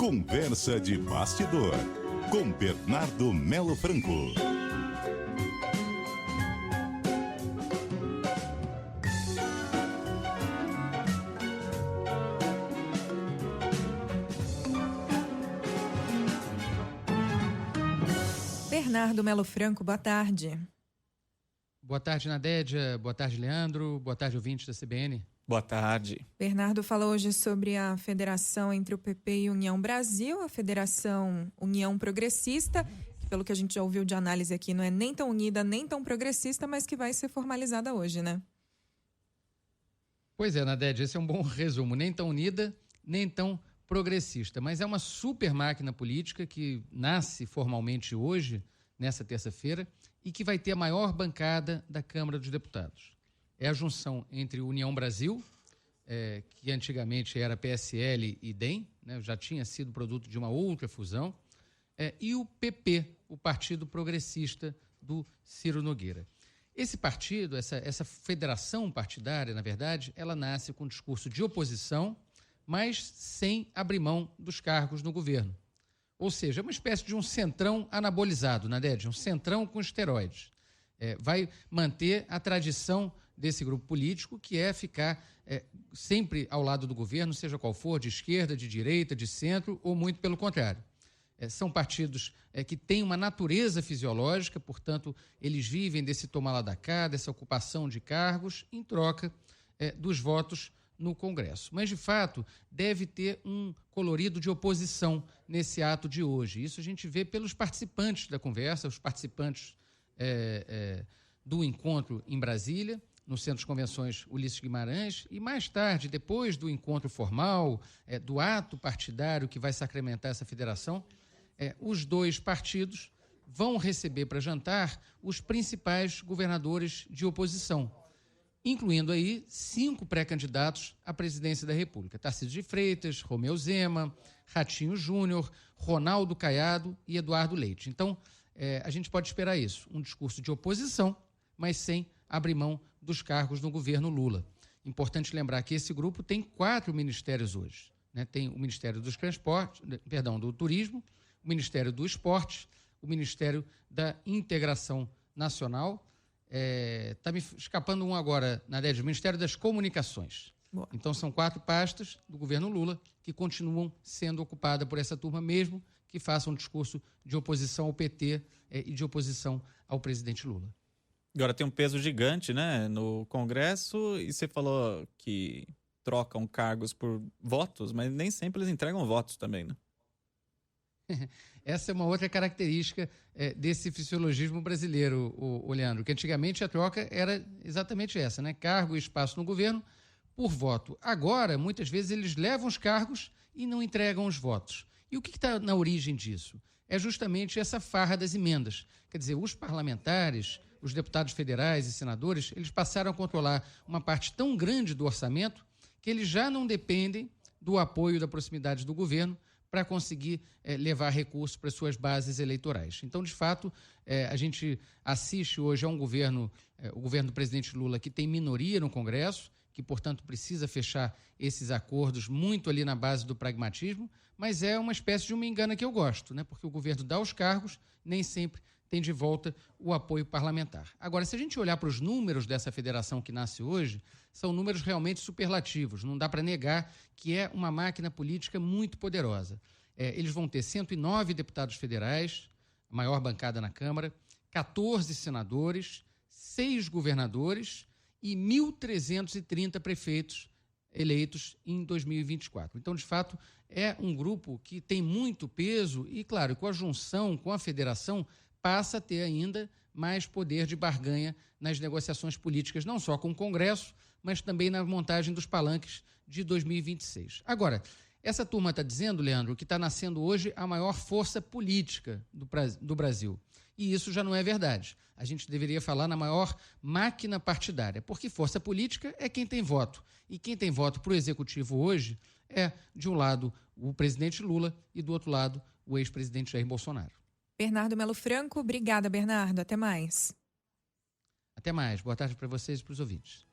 Conversa de bastidor, com Bernardo Melo Franco. Bernardo Melo Franco, boa tarde. Boa tarde, Nadédia. Boa tarde, Leandro. Boa tarde, ouvintes da CBN. Boa tarde. Bernardo falou hoje sobre a federação entre o PP e União Brasil, a federação União Progressista, que pelo que a gente já ouviu de análise aqui não é nem tão unida, nem tão progressista, mas que vai ser formalizada hoje, né? Pois é, Nadédia, esse é um bom resumo. Nem tão unida, nem tão progressista. Mas é uma super máquina política que nasce formalmente hoje, nessa terça-feira, e que vai ter a maior bancada da Câmara dos Deputados. É a junção entre União Brasil, que antigamente era PSL e DEM, né, já tinha sido produto de uma outra fusão, e o PP, o Partido Progressista do Ciro Nogueira. Esse partido, essa federação partidária, na verdade, ela nasce com um discurso de oposição, mas sem abrir mão dos cargos no governo. Ou seja, é uma espécie de um centrão anabolizado, Nadédia, um centrão com esteroides. Vai manter a tradição desse grupo político, que é ficar sempre ao lado do governo, seja qual for, de esquerda, de direita, de centro, ou muito pelo contrário. São partidos que têm uma natureza fisiológica, portanto, eles vivem desse tomar lá da cá, dessa ocupação de cargos, em troca dos votos no Congresso. Mas, de fato, deve ter um colorido de oposição nesse ato de hoje. Isso a gente vê pelos participantes da conversa, os participantes do encontro em Brasília, no Centro de Convenções Ulisses Guimarães, e mais tarde, depois do encontro formal, do ato partidário que vai sacramentar essa federação, os dois partidos vão receber para jantar os principais governadores de oposição, incluindo aí 5 pré-candidatos à presidência da República: Tarcísio de Freitas, Romeu Zema, Ratinho Júnior, Ronaldo Caiado e Eduardo Leite. Então, a gente pode esperar isso, um discurso de oposição, mas sem abrir mão dos cargos no governo Lula. Importante lembrar que esse grupo tem 4 ministérios hoje, né? Tem o Ministério dos Transportes, do Turismo, o Ministério do Esporte, o Ministério da Integração Nacional. Está me escapando um agora, Nadédia, o Ministério das Comunicações. Boa. Então são 4 pastas do governo Lula que continuam sendo ocupadas por essa turma, mesmo que faça um discurso de oposição ao PT e de oposição ao presidente Lula. Agora tem um peso gigante, né, no Congresso, e você falou que trocam cargos por votos, mas nem sempre eles entregam votos também, né? Essa é uma outra característica desse fisiologismo brasileiro, o Leandro, que antigamente a troca era exatamente essa, né? Cargo e espaço no governo por voto. Agora, muitas vezes, eles levam os cargos e não entregam os votos. E o que está na origem disso? É justamente essa farra das emendas. Quer dizer, os parlamentares, os deputados federais e senadores, eles passaram a controlar uma parte tão grande do orçamento que eles já não dependem do apoio da proximidade do governo para conseguir levar recursos para suas bases eleitorais. Então, de fato, a gente assiste hoje a um governo, o governo do presidente Lula, que tem minoria no Congresso, que, portanto, precisa fechar esses acordos muito ali na base do pragmatismo, mas é uma espécie de uma engana que eu gosto, né? Porque o governo dá os cargos, nem sempre tem de volta o apoio parlamentar. Agora, se a gente olhar para os números dessa federação que nasce hoje, são números realmente superlativos. Não dá para negar que é uma máquina política muito poderosa. Eles vão ter 109 deputados federais, a maior bancada na Câmara, 14 senadores, 6 governadores e 1.330 prefeitos eleitos em 2024. Então, de fato, é um grupo que tem muito peso e, claro, com a junção, com a federação, passa a ter ainda mais poder de barganha nas negociações políticas, não só com o Congresso, mas também na montagem dos palanques de 2026. Agora, essa turma está dizendo, Leandro, que está nascendo hoje a maior força política do Brasil. E isso já não é verdade. A gente deveria falar na maior máquina partidária, porque força política é quem tem voto. E quem tem voto para o Executivo hoje é, de um lado, o presidente Lula e, do outro lado, o ex-presidente Jair Bolsonaro. Bernardo Melo Franco, obrigada, Bernardo. Até mais. Até mais. Boa tarde para vocês e para os ouvintes.